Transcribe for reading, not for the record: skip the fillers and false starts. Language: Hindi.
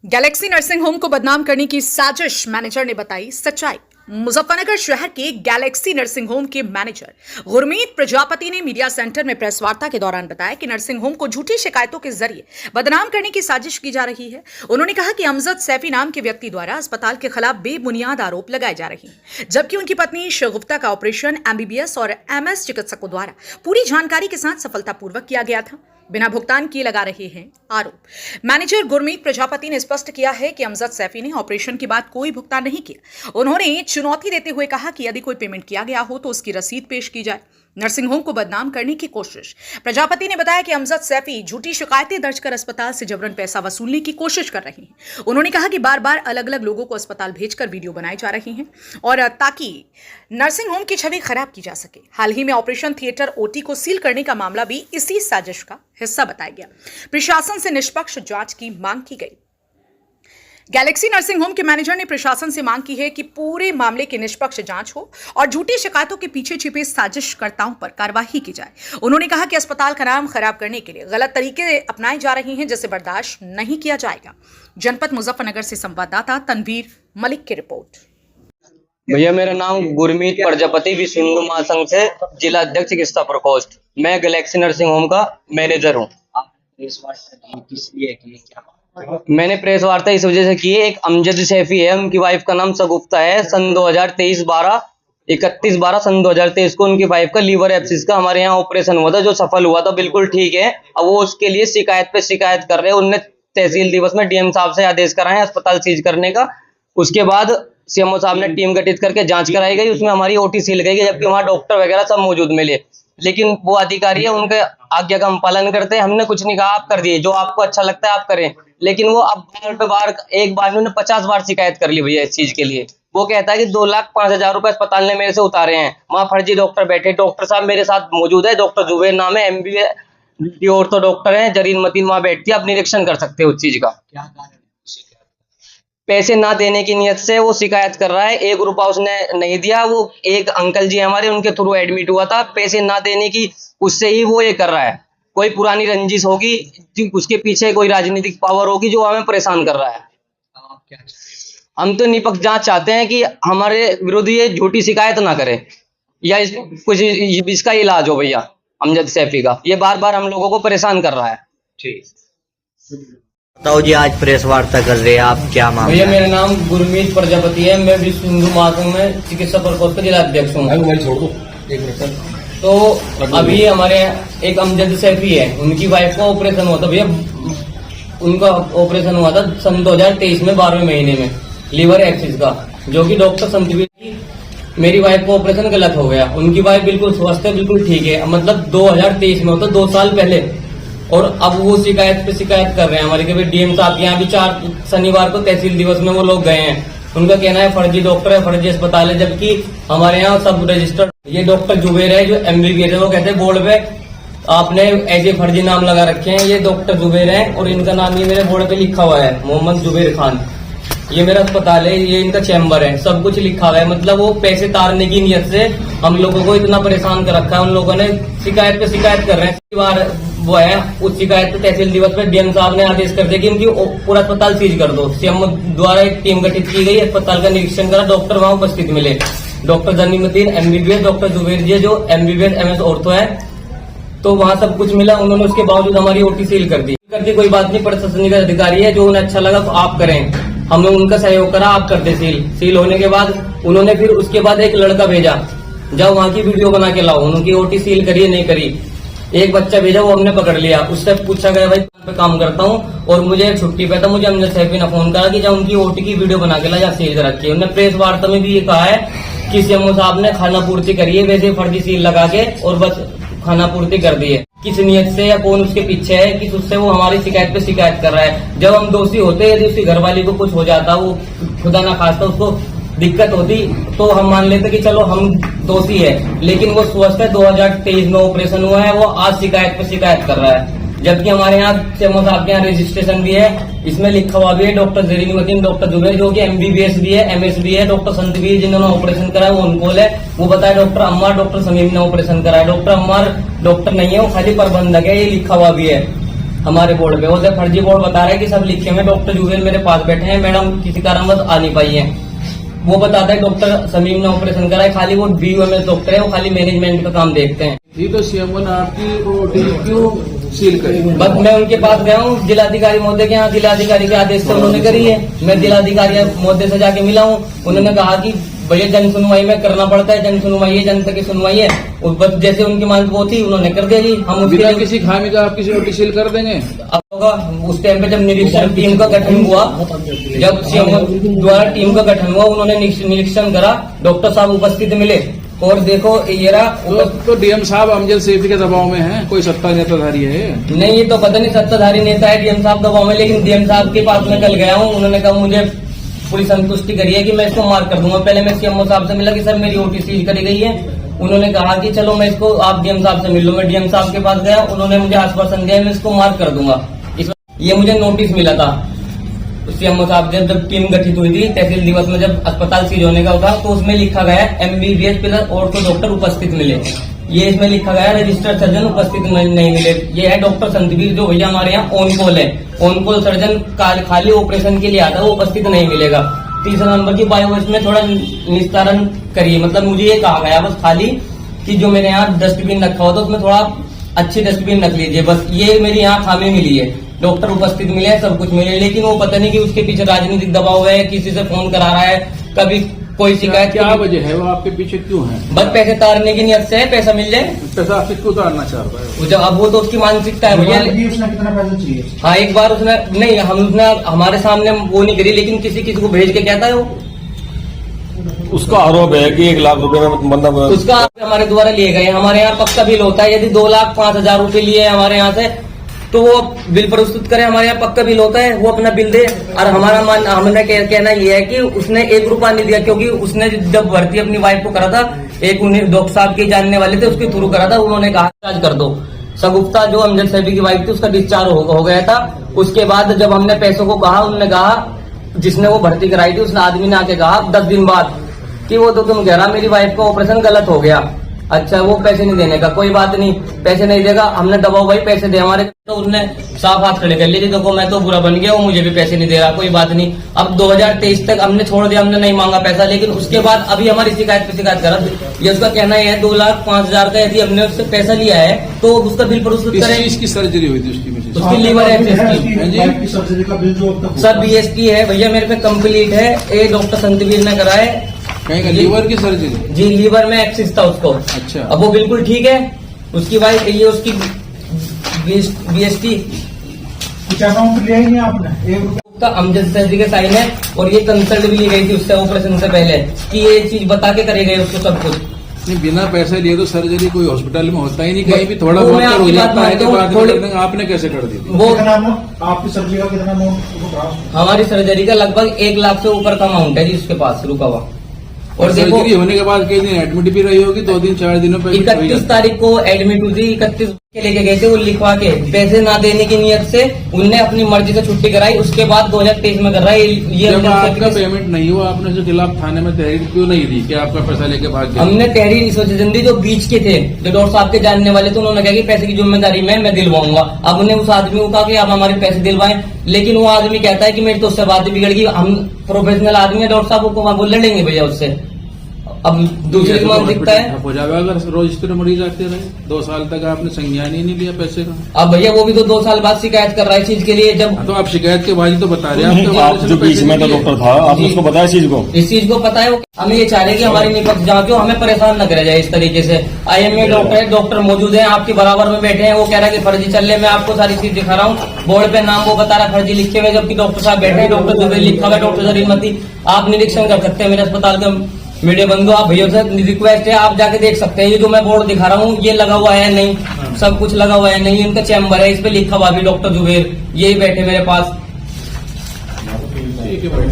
गैलेक्सी नर्सिंग होम को बदनाम करने की साजिश, मैनेजर ने बताई सच्चाई। मुजफ्फरनगर शहर के गैलेक्सी नर्सिंग होम के मैनेजर गुरमीत प्रजापति ने मीडिया सेंटर में प्रेस वार्ता के दौरान बताया कि नर्सिंग होम को झूठी शिकायतों के जरिए बदनाम करने की साजिश की जा रही है। उन्होंने कहा कि अमजद सैफी नाम के व्यक्ति द्वारा अस्पताल के खिलाफ बेबुनियाद आरोप लगाए जा रहे हैं, जबकि उनकी पत्नी शगुफ्ता का ऑपरेशन एमबीबीएस और एमएस चिकित्सकों द्वारा पूरी जानकारी के साथ सफलतापूर्वक किया गया था। बिना भुगतान किए लगा रहे हैं आरोप। मैनेजर गुरमीत प्रजापति ने स्पष्ट किया है कि अमजद सैफी ने ऑपरेशन के बाद कोई भुगतान नहीं किया। उन्होंने चुनौती देते हुए कहा कि यदि कोई पेमेंट किया गया हो तो उसकी रसीद पेश की जाए। नर्सिंग होम को बदनाम करने की कोशिश। प्रजापति ने बताया कि अमजद सैफी झूठी शिकायतें दर्ज कर अस्पताल से जबरन पैसा वसूलने की कोशिश कर रहे हैं। उन्होंने कहा कि बार बार अलग अलग लोगों को अस्पताल भेजकर वीडियो बनाए जा रहे हैं और ताकि नर्सिंग होम की छवि खराब की जा सके। हाल ही में ऑपरेशन थिएटर ओटी को सील करने का मामला भी इसी साजिश का हिस्सा बताया गया। प्रशासन से निष्पक्ष जांच की मांग की गई। गैलेक्सी नर्सिंग होम के मैनेजर ने प्रशासन से मांग की है कि पूरे मामले की निष्पक्ष जांच हो और झूठी शिकायतों के पीछे छिपे साजिशकर्ताओं पर कार्रवाई की जाए। उन्होंने कहा कि अस्पताल का नाम खराब करने के लिए गलत तरीके अपनाए जा रहे हैं, जिसे बर्दाश्त नहीं किया जाएगा। जनपद मुजफ्फरनगर से संवाददाता तनवीर मलिक की रिपोर्ट। भैया, मेरा नाम गुरमीत प्रजापति, विश्व हिंदू महासंघ से जिला अध्यक्ष चिकित्सा प्रकोष्ठ। मैं गैलेक्सी नर्सिंग होम का मैनेजर हूँ। मैंने प्रेस वार्ता इस वजह से की है, एक अमजद सैफी है, उनकी वाइफ का नाम शगुफ्ता है। सन 31/12 सन 2023 को उनकी वाइफ का लीवर एब्सिस का हमारे यहाँ ऑपरेशन हुआ था, जो सफल हुआ था, बिल्कुल ठीक है। अब वो उसके लिए शिकायत पे शिकायत कर रहे हैं। उनने तहसील दिवस में डीएम साहब से आदेश कराए अस्पताल सीज करने का। उसके बाद सीएमओ साहब ने टीम गठित करके जांच कराई गई, उसमें हमारी ओटी सील गई, जबकि वहाँ डॉक्टर वगैरह सब मौजूद मिले। लेकिन वो अधिकारी है, उनके आज्ञा का हम पालन करते हैं। हमने कुछ नहीं कहा, आप कर दिए, जो आपको अच्छा लगता है आप करें। लेकिन वो अब बार पे बार, एक बार उन्होंने 50 बार शिकायत कर ली भैया इस चीज के लिए। वो कहता है कि 2,05,000 रुपए अस्पताल ने मेरे से उतारे हैं। वहाँ फर्जी डॉक्टर बैठे, डॉक्टर साहब मेरे साथ मौजूद है, डॉक्टर जुबेर नाम है, एमबीबीएस ऑर्थो डॉक्टर है, जरीन मतीन वहाँ बैठती है। आप निरीक्षण कर सकते हो उस चीज का। पैसे ना देने की नियत से वो शिकायत कर रहा है। 1 रुपया उसने नहीं दिया। वो एक अंकल जी हमारे, उनके थ्रू एडमिट हुआ था। पैसे ना देने की उससे ही वो ये कर रहा है। कोई पुरानी रंजिश होगी, उसके पीछे कोई राजनीतिक पावर होगी जो हमें परेशान कर रहा है। हम तो निष्पक्ष जांच चाहते हैं कि हमारे विरुद्ध ये झूठी शिकायत ना करे, या कुछ इसका इलाज हो भैया। अमजद सैफी का ये बार बार हम लोगों को परेशान कर रहा है। ठीक बताओ जी, आज प्रेस वार्ता कर रहे हैं आप, क्या मामला? भैया, मेरा नाम गुरमीत प्रजापति है, मैं विश्व हिंदू महासंघ में चिकित्सा प्रकोष्ठ का जिला अध्यक्ष हूँ। तो अभी हमारे एक अमजद सैफी है, उनकी वाइफ का ऑपरेशन हुआ था भैया। उनका ऑपरेशन हुआ था सन 2023 में 12वें महीने में, लीवर एक्सिस का, जो कि डॉक्टर संतवीर की मेरी वाइफ का ऑपरेशन गलत हो गया। उनकी वाइफ बिल्कुल स्वस्थ है, बिल्कुल ठीक है, मतलब 2023 में होता, 2 साल पहले। और अब वो शिकायत पे शिकायत कर रहे हैं हमारे के डीएम साहब। यहाँ भी 4 शनिवार को तहसील दिवस में वो लोग गए हैं। उनका कहना है फर्जी डॉक्टर है, फर्जी अस्पताल है, जबकि हमारे यहाँ सब रजिस्टर्ड। ये डॉक्टर जुबेर है जो एमबीबीएस है। वो कहते हैं बोर्ड पे आपने ऐसे फर्जी नाम लगा रखे हैं। ये डॉक्टर जुबेर है और इनका नाम ये मेरे बोर्ड पे लिखा हुआ है, मोहम्मद जुबेर खान। ये मेरा अस्पताल है, ये इनका चैम्बर है, सब कुछ लिखा हुआ है। मतलब वो पैसे तारने की नियत से हम लोगों को इतना परेशान कर रखा है। उन लोगों ने शिकायत पे शिकायत कर रहे हैं। बार वो है, उस शिकायत पे तहसील दिवस पे डीएम साहब ने आदेश कर दिया कि इनकी पूरा अस्पताल सीज कर दो। सीएम द्वारा एक टीम गठित की गई, अस्पताल का निरीक्षण करा, डॉक्टर वहां उपस्थित मिले। डॉक्टर जनीमुद्दीन एमबीबीएस, डॉक्टर जुबेर जी जो एमबीबीएस एमएस ऑर्थो है, तो वहां सब कुछ मिला। उन्होंने उसके बावजूद हमारी ओटी सील कर दी। कोई बात नहीं, प्रशासनिक अधिकारी है, जो उन्हें अच्छा लगा तो आप करें। हमने उनका सहयोग करा, आप कर दे सील होने के बाद उन्होंने फिर उसके बाद एक लड़का भेजा, जाओ वहां की वीडियो बना के लाओ। उनकी ओटी सील करी नहीं करी। एक बच्चा भेजा, वो हमने पकड़ लिया। उससे पूछा गया, भाई पे काम करता हूँ और मुझे छुट्टी पे था, मुझे अमजद सैफी ने फोन करा कि जब उनकी ओटी की वीडियो बना के ला, जा सील कर रखी है। उन्होंने प्रेस वार्ता में भी ये कहा है कि सीएमओ साहब ने खाना पूर्ति करी है, वैसे फर्जी सील लगा के और बस खाना पूर्ति कर दी है। किस नियत से या कौन उसके पीछे है, किस उससे वो हमारी शिकायत पे शिकायत कर रहा है। जब हम दोषी होते, यदि उसकी घरवाली को कुछ हो जाता, वो खुदा ना खास्ता उसको दिक्कत होती, तो हम मान लेते कि चलो हम दोषी है। लेकिन वो स्वस्थ है, 2023 में ऑपरेशन हुआ है, वो आज शिकायत पे शिकायत कर रहा है। जबकि हमारे यहाँ सीएमओ साहब के यहाँ रजिस्ट्रेशन भी है, इसमें लिखा हुआ भी है डॉक्टर जरीन मतीन, डॉक्टर जुबेर जो कि एमबीबीएस भी है, एमएस भी है, डॉक्टर संतवीर जिन्होंने ऑपरेशन करा है वो उनकोल है। वो बताया डॉक्टर अम्मार, डॉक्टर समीम ने ऑपरेशन करा है। डॉक्टर अम्मार डॉक्टर नहीं है, वो खाली प्रबंधक है, ये लिखा हुआ भी है। हमारे बोर्ड पे, वो तो फर्जी बोर्ड बता रहा है कि सब लिखे हुए डॉक्टर जुबेर मेरे पास बैठे हैं, मैडम किसी कारणवश आ नहीं पाई है। वो बताता है डॉक्टर समीम ने ऑपरेशन करा है, खाली वो BOMS डॉक्टर है, वो खाली मैनेजमेंट का काम देखते हैं। ये तो सीएमओ ने आपकी OT क्यों सील करी? बस मैं उनके पास गया हूँ, जिलाधिकारी महोदय के यहाँ, जिलाधिकारी के आदेश से उन्होंने करी है। मैं जिलाधिकारी महोदय से जाके मिला हूँ, उन्होंने कहा कि भैया जन सुनवाई में करना पड़ता है, जन सुनवाई है, जनता की सुनवाई है, और बस जैसे उनकी मांग वो थी उन्होंने कर दिया जी। हम बिना किसी खामी का आप किसी OT सील कर देंगे? अब होगा उस टाइम पे जब निरीक्षण टीम का गठन हुआ, जब सीएमओ द्वारा टीम का गठन हुआ, उन्होंने निरीक्षण करा, डॉक्टर साहब उपस्थित मिले और देखो ये रहा। तो DM साहब अमजद सैफी के दबाव में है, कोई सत्ता नेताधारी है? नहीं, ये तो पता नहीं सत्ताधारी नेता है DM साहब दबाव में, लेकिन DM साहब के पास में कल गया हूँ, उन्होंने कहा मुझे पूरी संतुष्टि करी है कि मैं इसको मार कर दूंगा। पहले मैं सीएमओ साहब से मिला कि सर मेरी OT सील करी गई है, उन्होंने कहा कि चलो मैं इसको आप DM साहब से मिल लो। मैं DM साहब के पास गया, उन्होंने मुझे आश्वासन दिया मैं इसको मार कर दूंगा। ये मुझे नोटिस मिला था सीएमओ साहब से जब टीम गठित हुई थी, तहसील दिवस में जब अस्पताल सील होने का था, तो उसमें लिखा गया MBBS प्लस ऑर्थो डॉक्टर उपस्थित मिले। ये इसमें लिखा गया रजिस्टर्ड सर्जन उपस्थित नहीं मिले। ये है डॉक्टर संतवीर, जो भैया हमारे यहाँ ऑन कॉल है, ऑन कॉल सर्जन खाली ऑपरेशन के लिए आता है, वो उपस्थित नहीं मिलेगा। तीसरा नंबर की बायोवेस्ट में थोड़ा निस्तारण करिए, मतलब मुझे ये कहा गया बस खाली कि जो मेरे यहाँ डस्टबिन रखा हुआ था उसमें थोड़ा अच्छी डस्टबिन रख लीजिए, बस ये मेरी यहाँ खामी मिली है। डॉक्टर उपस्थित मिले हैं, सब कुछ मिले, लेकिन वो पता नहीं कि उसके पीछे राजनीतिक दबाव है, किसी से फोन करा रहा है, कभी कोई शिकायत। क्या वजह है, वो आपके पीछे क्यों है? बस पैसे तारने की नियत से है, पैसा मिल जाए। पैसा आप किसको उतारना चाहता है? जब अब वो तो उसकी मानसिकता है भैया। उसने कितना पैसा चाहिए? हाँ, एक बार उसने नहीं, उसने हमारे सामने वो नहीं करी, लेकिन किसी को भेज के कहता है वो। उसका आरोप है कि 1 लाख रुपए में बंदा उसका हमारे द्वारा लिए गए। हमारे यहाँ पक्का बिल होता है, यदि 2,05,000 रुपए लिए हमारे यहाँ से तो वो बिल प्रस्तुत करे, हमारे यहाँ पक्का बिल होता है, वो अपना बिल दे। और हमने कहना ये है कि उसने 1 रुपया नहीं दिया, क्योंकि उसने जब भर्ती अपनी वाइफ को करा था, एक उन्हें डॉक्टर साहब के जानने वाले थे, उसके थ्रू करा था, उन्होंने कहा डिस्चार्ज कर दो। सगुप्ता जो अमजद सैफी की वाइफ थी, उसका डिस्चार्ज हो गया था। उसके बाद जब हमने पैसों को कहा, उन्होंने कहा जिसने वो भर्ती कराई थी, उसने आदमी ने आके कहा 10 दिन बाद कि वो तो तुम कह रहा मेरी वाइफ का ऑपरेशन गलत हो गया। अच्छा, वो पैसे नहीं देने का, कोई बात नहीं, पैसे नहीं देगा। हमने दबाव भाई पैसे दे हमारे, तो उसने साफ हाथ खड़े कर लिए कि देखो मैं तो बुरा बन गया, वो मुझे भी पैसे नहीं दे रहा, कोई बात नहीं। अब 2023 तक हमने छोड़ दिया, हमने नहीं मांगा पैसा, लेकिन उसके बाद अभी हमारी शिकायत पे शिकायत करा। ये उसका कहना है 2,05,000 का यदि हमने उससे पैसा लिया है तो उसका बिल प्रस्तुत करें। इसकी सर्जरी हुई थी उसकी? उसकी लीवर है, सर्जरी का बिल जो अब तक सब BST है भैया, मेरे पे कंप्लीट है। ये डॉक्टर संतवीर ने करा है। कहीं का लीवर की सर्जरी? जी, लीवर में एक्सिस था उसको। अच्छा, अब वो बिल्कुल ठीक है। उसकी वाइफ, ये उसकी BST कुछ अमाउंट लिया ही नहीं आपने? 1 रुपया का अमजद सैफी के साइन है, और ये कंसल्ट भी ली गई थी उससे ऑपरेशन से पहले कि ये चीज बता के करे गए उसको सब कुछ। नहीं, बिना पैसे लिए तो सर्जरी कोई हॉस्पिटल में होता ही नहीं, कहीं भी थोड़ा वो बहुत मैं हो आपकी जाता बात है, तो मानता बाद हूँ, में कर देंगे। आपने कैसे कर दी थी? वो कितना amount- आपकी सर्जरी का कितना अमाउंट? हमारी सर्जरी का लगभग 1 लाख से ऊपर का अमाउंट है जी उसके पास रुका हुआ। और सर्जरी होने के बाद कई दिन एडमिट भी रही होगी, 2-4 दिनों पे? 31 तारीख को एडमिट हुई थी, 31 के लेके गए थे, वो लिखवा के पैसे ना देने की नियत से उनने अपनी मर्जी से छुट्टी कराई। उसके बाद 2023 में कर रहा है ये। जब आपका पेमेंट नहीं हुआ, आपने उसके खिलाफ थाने में तहरीर क्यों नहीं दी कि आपका पैसा लेके भाग गया? हमने तहरीर इस वजह से दी, जो बीच के थे, जो डॉक्टर साहब के जानने वाले थे, उन्होंने कहा कि पैसे की जिम्मेदारी मैं दिलवाऊंगा। अब उन्हें उस आदमी को कहा कि आप हमारे पैसे दिलवाएं, लेकिन वो आदमी कहता है कि मेरी तो उससे बात बिगड़ गई, हम प्रोफेशनल आदमी है, डॉक्टर साहब को लड़ेंगे भैया उससे। अब दूसरी मानसिकता है। हो जाएगा अगर रोज इस तरह मरीज आते रहे। 2 साल तक आपने संज्ञान ही नहीं लिया पैसे का। अब भैया वो भी तो 2 साल बाद शिकायत कर रहा है चीज के लिए। जब तो आप शिकायत के बाद ही तो बता रहे हैं। आप जो बीच में तो डॉक्टर था, आपने उसको बताया चीज को? इस चीज को पता है, हमें ये चाह रहे कि हमारी निष्पक्ष जांच हो, हमें परेशान न करे जाए इस तरीके से। IMA डॉक्टर मौजूद है, आपके बराबर में बैठे हैं, वो कह रहा है कि फर्जी चल रहे। मैं आपको सारी चीज दिखा रहा हूँ, बोर्ड पे नाम वो बता रहा है फर्जी लिखे हुए, जबकि डॉक्टर साहब बैठे हैं, डॉक्टर जुबेर लिखा हुआ है, डॉक्टर जरीमती। आप निरीक्षण कर सकते हैं मेरे अस्पताल का, मीडिया बंधु, आप भैया से रिक्वेस्ट है, आप जाके देख सकते हैं। ये जो मैं बोर्ड दिखा रहा हूँ, ये लगा हुआ है नहीं, सब कुछ लगा हुआ है नहीं, इनका चैम्बर है, इस पे लिखा हुआ भी डॉक्टर जुबेर, यही बैठे मेरे पास। ठीक है भाई।